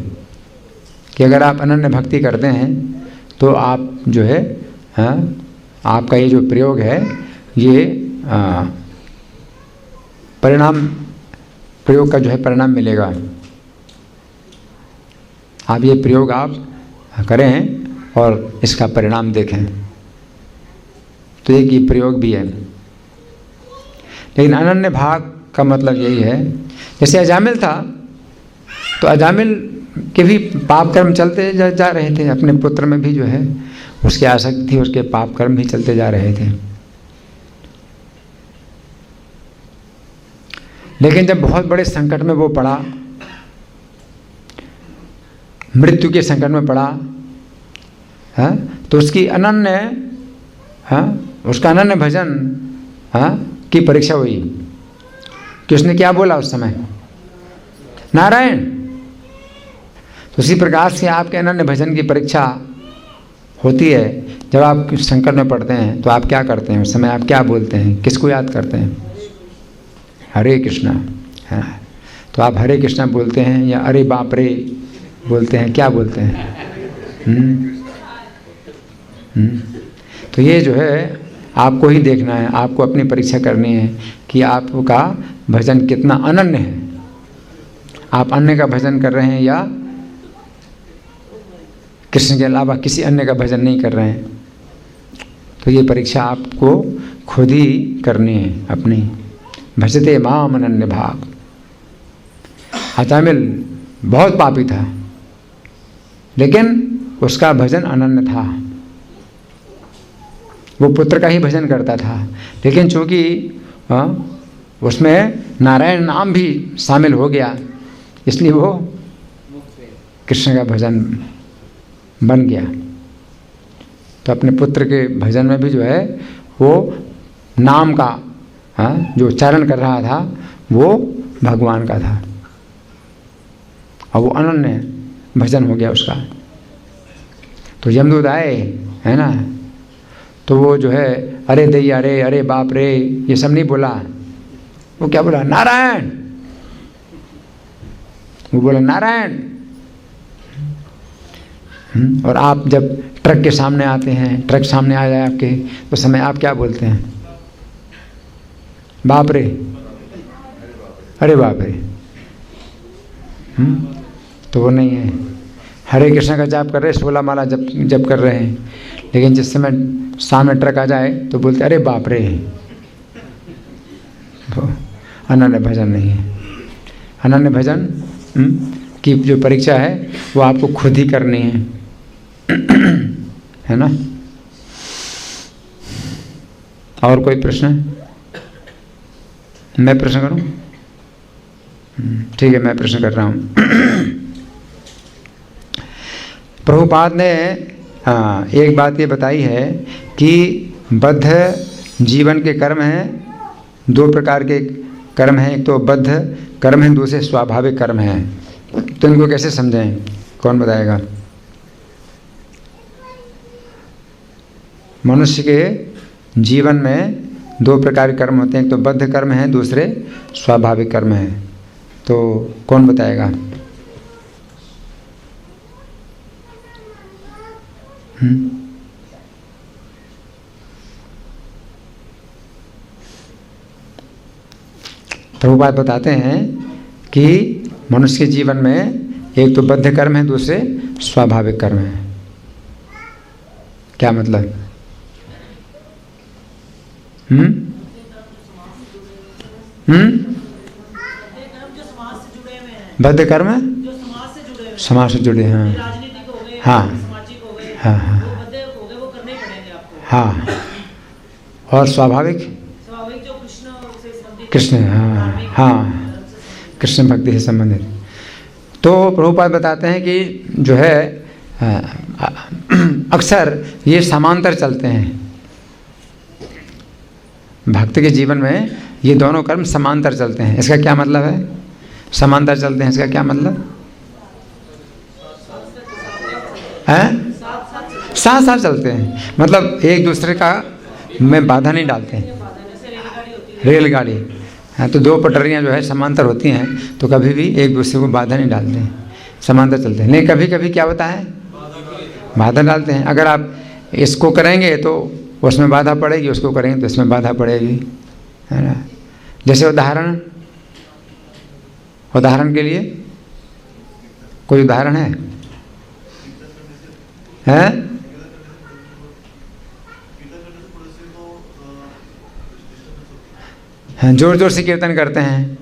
कि अगर आप अनन्य भक्ति करते हैं तो आप जो है आपका ये जो प्रयोग है ये प्रयोग का जो है परिणाम मिलेगा। आप ये प्रयोग आप करें और इसका परिणाम देखें। तो एक ये प्रयोग भी है। लेकिन अनन्य भाग का मतलब यही है, जैसे अजामिल था तो अजामिल के भी पाप कर्म चलते जा रहे थे, अपने पुत्र में भी जो है उसकी आसक्ति थी, उसके पाप कर्म भी चलते जा रहे थे। लेकिन जब बहुत बड़े संकट में वो पड़ा, मृत्यु के संकट में पड़ा, तो उसकी उसका अनन्य भजन की परीक्षा हुई कि उसने क्या बोला उस समय, नारायण। तो उसी प्रकार से आपके अनन्य भजन की परीक्षा होती है। जब आप संकट में पड़ते हैं तो आप क्या करते हैं, उस समय आप क्या बोलते हैं, किसको याद करते हैं? हरे कृष्णा है। तो आप हरे कृष्णा बोलते हैं या अरे बाप रे बोलते हैं, क्या बोलते हैं? तो ये जो है आपको ही देखना है, आपको अपनी परीक्षा करनी है कि आपका भजन कितना अनन्य है। आप अन्य का भजन कर रहे हैं या कृष्ण के अलावा किसी अन्य का भजन नहीं कर रहे हैं। तो ये परीक्षा आपको खुद ही करनी है अपनी। भजते माम अनन्य भाग। अजामिल बहुत पापी था लेकिन उसका भजन अनन्य था, वो पुत्र का ही भजन करता था। लेकिन चूंकि उसमें नारायण नाम भी शामिल हो गया इसलिए वो कृष्ण का भजन बन गया। तो अपने पुत्र के भजन में भी जो है वो नाम का जो उच्चारण कर रहा था वो भगवान का था, और वो अनन्य भजन हो गया उसका। तो यमदूत आए, है ना, तो वो जो है अरे दैया रे, अरे बाप रे, ये सब नहीं बोला। वो क्या बोला? नारायण। वो बोला नारायण। और आप जब ट्रक के सामने आते हैं, ट्रक सामने आ जाए आपके, तो समय आप क्या बोलते हैं? बाप रे, अरे बाप रे। तो वो नहीं है। हरे कृष्ण का जाप कर रहे, 16 माला जप कर रहे हैं, लेकिन जिस समय सामने ट्रक आ जाए तो बोलते अरे बाप रे। तो अनन्य भजन नहीं है। अनन्य भजन की जो परीक्षा है वो आपको खुद ही करनी है, है ना। और कोई प्रश्न? मैं प्रश्न करूं? ठीक है, मैं प्रश्न कर रहा हूं। प्रभुपाद ने एक बात ये बताई है कि बद्ध जीवन के कर्म हैं, 2 प्रकार के कर्म हैं, एक तो बद्ध कर्म है, दूसरे स्वाभाविक कर्म हैं। तो इनको कैसे समझें? कौन बताएगा? मनुष्य के जीवन में 2 प्रकार के कर्म होते हैं, एक तो बद्ध कर्म है, दूसरे स्वाभाविक कर्म है। तो कौन बताएगा? प्रभुपाद बताते हैं कि मनुष्य के जीवन में एक तो बद्ध कर्म है, दूसरे स्वाभाविक कर्म है। क्या मतलब? बद्ध कर्म समाज से जुड़े हैं। हाँ हाँ हाँ हाँ। और स्वाभाविक कृष्ण, हाँ हाँ, कृष्ण भक्ति से संबंधित। तो प्रभुपाद बताते हैं कि जो है अक्सर ये समांतर चलते हैं। भक्त के जीवन में ये दोनों कर्म समांतर चलते हैं। इसका क्या मतलब है? समांतर चलते हैं, इसका क्या मतलब है? साथ साथ चलते हैं, मतलब एक दूसरे का में बाधा नहीं डालते हैं। रेलगाड़ी हाँ, तो 2 पटरियाँ जो है समांतर होती हैं, तो कभी भी एक दूसरे को बाधा नहीं डालते हैं, समांतर चलते हैं। लेकिन कभी कभी क्या होता है? बाधा डालते हैं। अगर आप इसको करेंगे तो उसमें बाधा पड़ेगी, उसको करेंगे तो इसमें बाधा पड़ेगी, है ना। जैसे उदाहरण के लिए कोई उदाहरण है? जोर जोर से कीर्तन करते हैं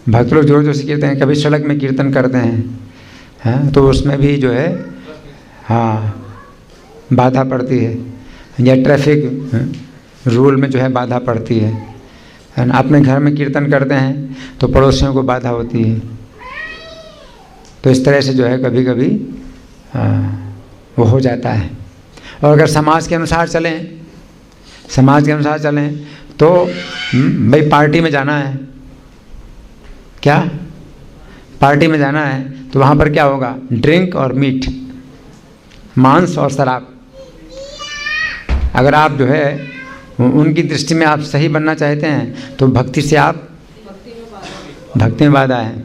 भक्त लोग, जोर जोर से कीर्तन, कभी सड़क में कीर्तन करते हैं, तो उसमें भी जो है हाँ बाधा पड़ती है, या ट्रैफिक रूल में जो है बाधा पड़ती है ना। अपने घर में कीर्तन करते हैं तो पड़ोसियों को बाधा होती है। तो इस तरह से जो है कभी कभी वो हो जाता है। और अगर समाज के अनुसार चलें तो भाई पार्टी में जाना है, क्या पार्टी में जाना है, तो वहाँ पर क्या होगा? ड्रिंक और मीट, मांस और शराब। अगर आप जो है उनकी दृष्टि में आप सही बनना चाहते हैं तो भक्ति से आप भक्ति में बाधा है।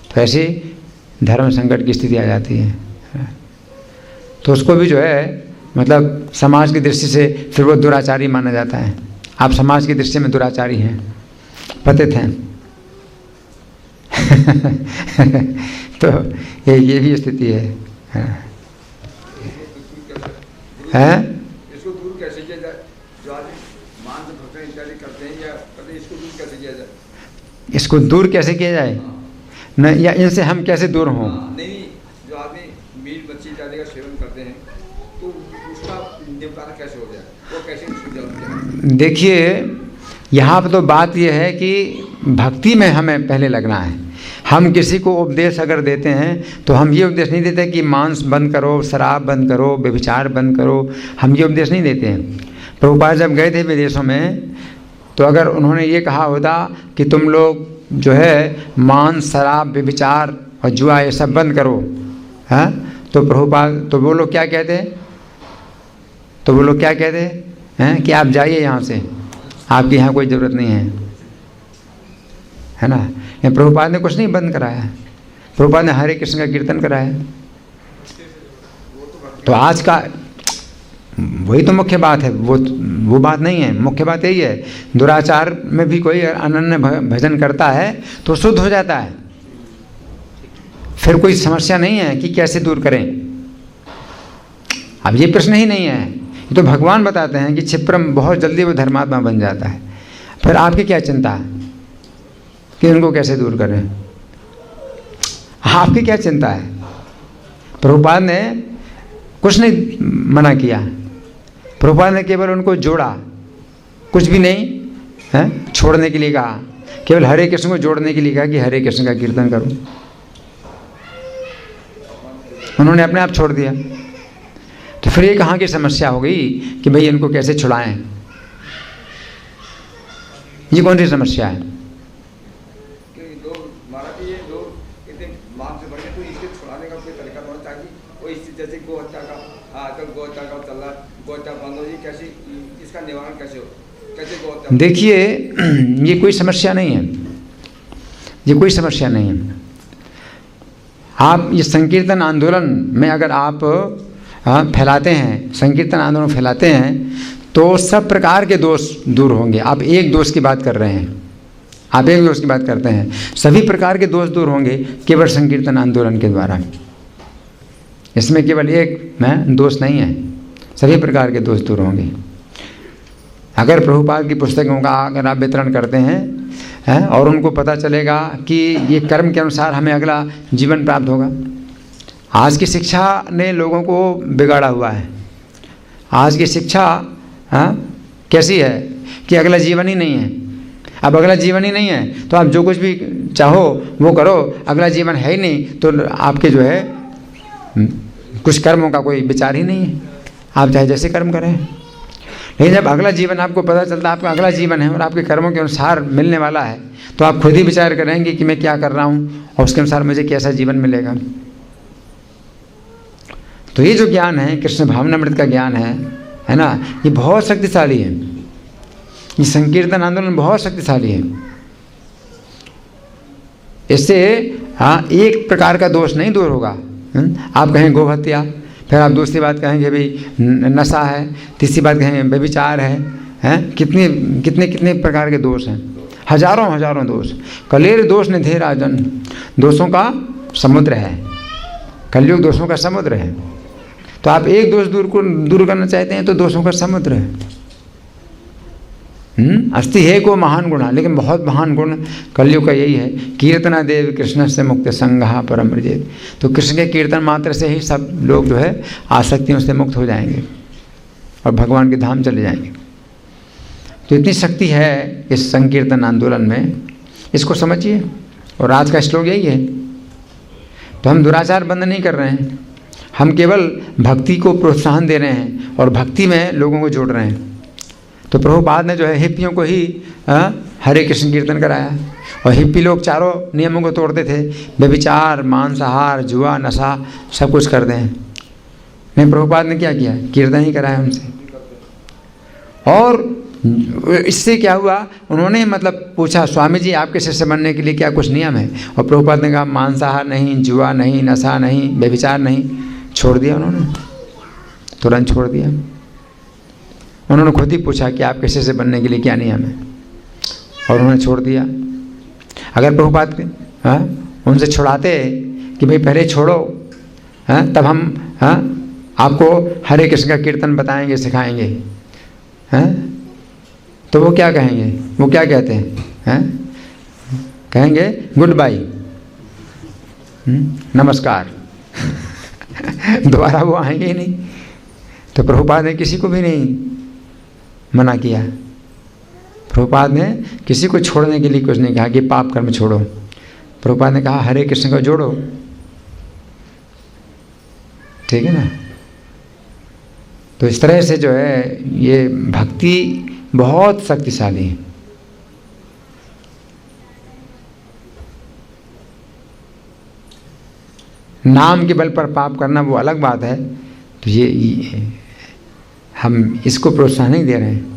तो ऐसी धर्म संकट की स्थिति आ जाती है। तो उसको भी जो है मतलब समाज की दृष्टि से फिर वो दुराचारी माना जाता है। आप समाज की दृष्टि में दुराचारी हैं, पतित हैं। तो ये भी स्थिति है। इसको दूर कैसे किया जाए? जो आदमी मांस भक्षण इत्यादि करते हैं, या इसको दूर कैसे किया जाए? इसको दूर कैसे किया जाए? न, या इनसे हम कैसे दूर हों? नहीं, जो आदमी मीट मच्छी इत्यादि का सेवन करते हैं तो उसका निपटारा कैसे हो जाए? वो कैसे सुलझाएंगे? देखिए, यहाँ पर तो बात यह है कि भक्ति में हमें पहले लगना है। हम किसी को उपदेश अगर देते हैं तो हम ये उपदेश नहीं देते कि मांस बंद करो, शराब बंद करो, व्यभिचार बंद करो, हम ये उपदेश नहीं देते हैं। प्रभुपाद जब गए थे विदेशों में तो अगर उन्होंने ये कहा होता कि तुम लोग जो है मांस, शराब, व्यभिचार और जुआ ये सब बंद करो, हाँ, तो प्रभुपाद तो वो लोग क्या कहते हैं कि आप जाइए यहाँ से, आपकी यहाँ कोई ज़रूरत नहीं है ना। ये प्रभुपाद ने कुछ नहीं बंद कराया, प्रभुपाद ने हरे कृष्ण का कीर्तन कराया। तो आज का वही तो मुख्य बात है, वो बात नहीं है। मुख्य बात यही है, दुराचार में भी कोई अनन्य भजन करता है तो शुद्ध हो जाता है, फिर कोई समस्या नहीं है कि कैसे दूर करें। अब ये प्रश्न ही नहीं है, ये तो भगवान बताते हैं कि क्षिप्रम, बहुत जल्दी वो धर्मात्मा बन जाता है। फिर आपकी क्या चिंता है कि उनको कैसे दूर करें? आपकी क्या चिंता है? प्रभुपाद ने कुछ नहीं मना किया, प्रभुपाद ने केवल उनको जोड़ा, कुछ भी नहीं है छोड़ने के लिए कहा, केवल हरे कृष्ण को जोड़ने के लिए कहा कि हरे कृष्ण का कीर्तन करो। उन्होंने अपने आप छोड़ दिया। तो फिर ये कहाँ की समस्या हो गई कि भाई इनको कैसे छुड़ाएं? ये कौन सी समस्या है? देखिए, ये कोई समस्या नहीं है, ये कोई समस्या नहीं है। आप ये संकीर्तन आंदोलन में अगर आप फैलाते हैं, संकीर्तन आंदोलन फैलाते हैं तो सब प्रकार के दोष दूर होंगे। आप एक दोष की बात कर रहे हैं, आप एक दोष की बात करते हैं, सभी प्रकार के दोष दूर होंगे केवल संकीर्तन आंदोलन के द्वारा। इसमें केवल एक दोष नहीं है, सभी प्रकार के दोष दूर होंगे। अगर प्रभुपाद की पुस्तकों का अगर आप वितरण करते हैं और उनको पता चलेगा कि ये कर्म के अनुसार हमें अगला जीवन प्राप्त होगा। आज की शिक्षा ने लोगों को बिगाड़ा हुआ है। आज की शिक्षा कैसी है कि अगला जीवन ही नहीं है। अब अगला जीवन ही नहीं है तो आप जो कुछ भी चाहो वो करो, अगला जीवन है ही नहीं तो आपके जो है कुछ कर्मों का कोई विचार ही नहीं है, आप चाहे जैसे कर्म करें। लेकिन जब अगला जीवन आपको पता चलता है आपका अगला जीवन है और आपके कर्मों के अनुसार मिलने वाला है तो आप खुद ही विचार करेंगे कि मैं क्या कर रहा हूँ और उसके अनुसार मुझे कैसा जीवन मिलेगा। तो ये जो ज्ञान है, कृष्ण भावनामृत का ज्ञान है ना, ये बहुत शक्तिशाली है। ये संकीर्तन आंदोलन बहुत शक्तिशाली है। इससे एक प्रकार का दोष नहीं दूर होगा। आप कहें गोहत्या, फिर आप दूसरी बात कहेंगे भाई नशा है, तीसरी बात कहेंगे व्यभिचार है, कितने प्रकार के दोष हैं, हजारों दोष। कलेर दोष निधे राजन, दोषों का समुद्र है, कलयुग दोषों का समुद्र है। तो आप एक दोष दूर करना चाहते हैं तो दोषों का समुद्र है। अस्ति है को महान गुण, लेकिन बहुत महान गुण कलयुग का यही है, कीर्तना देव कृष्ण से मुक्त संघा परम रजेत। तो कृष्ण के कीर्तन मात्र से ही सब लोग जो है आसक्तियों से मुक्त हो जाएंगे और भगवान के धाम चले जाएंगे। तो इतनी शक्ति है इस संकीर्तन आंदोलन में, इसको समझिए। और आज का श्लोक यही है। तो हम दुराचार बंद नहीं कर रहे हैं, हम केवल भक्ति को प्रोत्साहन दे रहे हैं और भक्ति में लोगों को जोड़ रहे हैं। तो प्रभुपाद ने जो है हिप्पियों को ही हरे कृष्ण कीर्तन कराया और हिप्पी लोग चारों नियमों को तोड़ते थे, व्यभिचार, मांसाहार, जुआ, नशा सब कुछ करते हैं। नहीं, प्रभुपाद ने क्या किया? कीर्तन ही कराया उनसे। और इससे क्या हुआ, उन्होंने मतलब पूछा स्वामी जी आपके शिष्य बनने के लिए क्या कुछ नियम है? और प्रभुपाद ने कहा मांसाहार नहीं, जुआ नहीं, नशा नहीं, व्यभिचार नहीं। छोड़ दिया उन्होंने, तुरंत छोड़ दिया। उन्होंने खुद ही पूछा कि आपके शिष्य बनने के लिए क्या नियम है, और उन्होंने छोड़ दिया। अगर प्रभुपाद उनसे छुड़ाते कि भाई पहले छोड़ो, तब हम आपको हरे कृष्ण का कीर्तन बताएंगे, सिखाएंगे, तो वो क्या कहेंगे? वो क्या कहते हैं? कहेंगे गुड बाय, नमस्कार। दोबारा वो आएंगे ही नहीं। तो प्रभुपाद ने किसी को भी नहीं मना किया। प्रभुपाद ने किसी को छोड़ने के लिए कुछ नहीं कहा कि पाप कर्म छोड़ो, प्रभुपाद ने कहा हरे कृष्ण को जोड़ो, ठीक है ना। तो इस तरह से जो है ये भक्ति बहुत शक्तिशाली है। नाम के बल पर पाप करना वो अलग बात है, तो ये हम इसको प्रोत्साहन नहीं दे रहे हैं।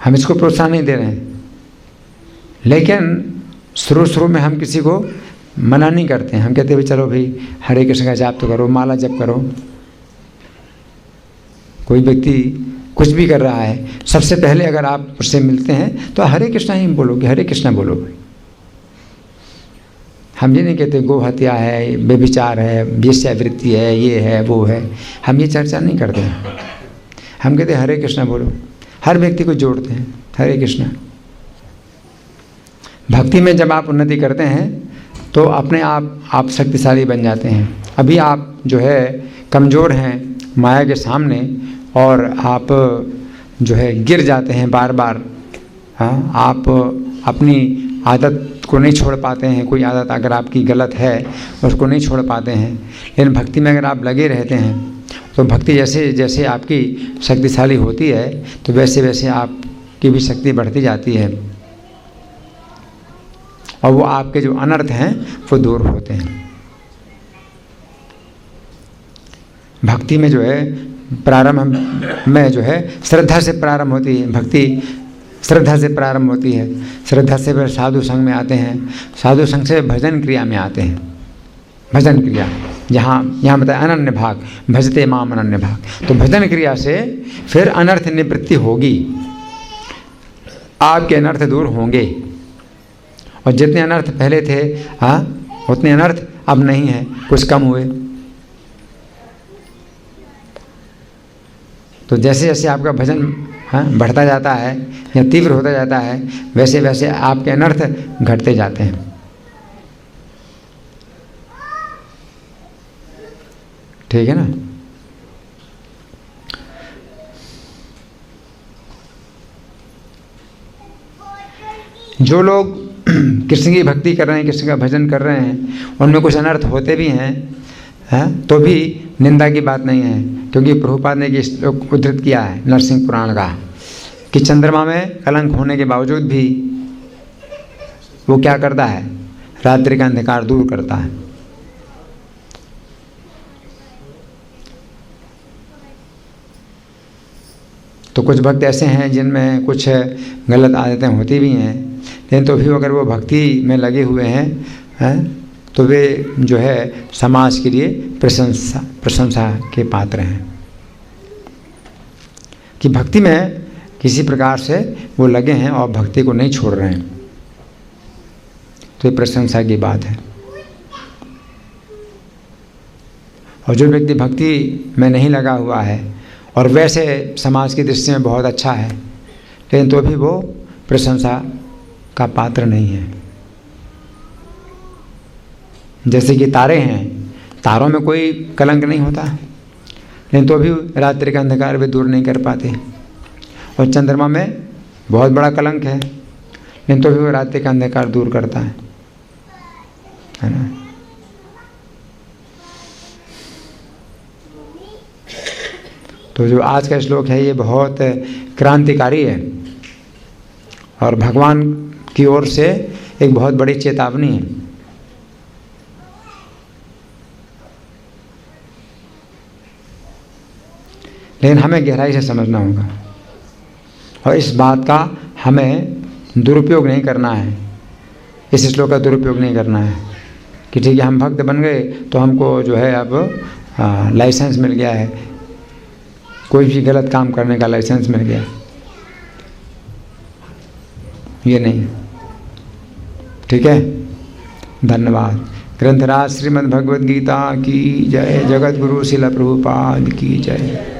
हम इसको प्रोत्साहन नहीं दे रहे हैं, लेकिन शुरू में हम किसी को मना नहीं करते हैं। हम कहते हैं भाई चलो भाई हरे कृष्ण का जाप तो करो, माला जप करो। कोई व्यक्ति कुछ भी कर रहा है, सबसे पहले अगर आप उससे मिलते हैं तो हरे कृष्णा ही बोलोगे, हरे कृष्णा बोलो भाई। हम ये नहीं कहते गो हत्या है, व्यभिचार है, वेश्यावृत्ति है, ये है वो है, हम ये चर्चा नहीं करते हैं। हम कहते हरे कृष्णा बोलो, हर व्यक्ति को जोड़ते हैं हरे कृष्णा। भक्ति में जब आप उन्नति करते हैं तो अपने आप शक्तिशाली बन जाते हैं। अभी आप जो है कमज़ोर हैं माया के सामने, और आप जो है गिर जाते हैं बार बार। हाँ, आप अपनी आदत को नहीं छोड़ पाते हैं। कोई आदत अगर आपकी गलत है उसको नहीं छोड़ पाते हैं, लेकिन भक्ति में अगर आप लगे रहते हैं तो भक्ति जैसे जैसे आपकी शक्तिशाली होती है तो वैसे वैसे आपकी भी शक्ति बढ़ती जाती है, और वो आपके जो अनर्थ हैं वो दूर होते हैं। भक्ति में जो है प्रारंभ में जो है श्रद्धा से प्रारंभ होती है। भक्ति श्रद्धा से प्रारंभ होती है। श्रद्धा से फिर साधु संघ में आते हैं, साधु संघ से भजन क्रिया में आते हैं। भजन क्रिया यहाँ बताया अनन्य भाग, भजते माम अनन्य भाग। तो भजन क्रिया से फिर अनर्थ निवृत्ति होगी, आपके अनर्थ दूर होंगे, और जितने अनर्थ पहले थे उतने अनर्थ अब नहीं है, कुछ कम हुए। तो जैसे जैसे आपका भजन बढ़ता जाता है या तीव्र होता जाता है, वैसे वैसे आपके अनर्थ घटते जाते हैं। ठीक है ना। जो लोग कृष्ण की भक्ति कर रहे हैं, कृष्ण का भजन कर रहे हैं, उनमें कुछ अनर्थ होते भी हैं तो भी निंदा की बात नहीं है, क्योंकि प्रभुपाद ने श्लोक उद्धृत किया है नरसिंह पुराण का कि चंद्रमा में कलंक होने के बावजूद भी वो क्या करता है, रात्रि का अंधकार दूर करता है। तो कुछ भक्त ऐसे हैं जिनमें कुछ गलत आदतें होती भी हैं, लेकिन तो भी अगर वो भक्ति में लगे हुए हैं तो वे जो है समाज के लिए प्रशंसा के पात्र हैं कि भक्ति में किसी प्रकार से वो लगे हैं और भक्ति को नहीं छोड़ रहे हैं। तो ये प्रशंसा की बात है। और जो व्यक्ति भक्ति में नहीं लगा हुआ है और वैसे समाज की दृष्टि में बहुत अच्छा है, लेकिन तो भी वो प्रशंसा का पात्र नहीं है। जैसे कि तारे हैं, तारों में कोई कलंक नहीं होता, लेकिन तो भी रात्रि का अंधकार वे दूर नहीं कर पाते। और चंद्रमा में बहुत बड़ा कलंक है, लेकिन तो भी वो रात्रि का अंधकार दूर करता है ना। तो जो आज का श्लोक है ये बहुत क्रांतिकारी है और भगवान की ओर से एक बहुत बड़ी चेतावनी है। लेकिन हमें गहराई से समझना होगा और इस बात का हमें दुरुपयोग नहीं करना है, इस श्लोक का दुरुपयोग नहीं करना है कि ठीक है हम भक्त बन गए तो हमको जो है अब लाइसेंस मिल गया है, कोई भी गलत काम करने का लाइसेंस मिल गया। ये नहीं, ठीक है। धन्यवाद। ग्रंथराज श्रीमद् भगवद गीता की जय। जगत गुरु शिला प्रभुपाद की जय।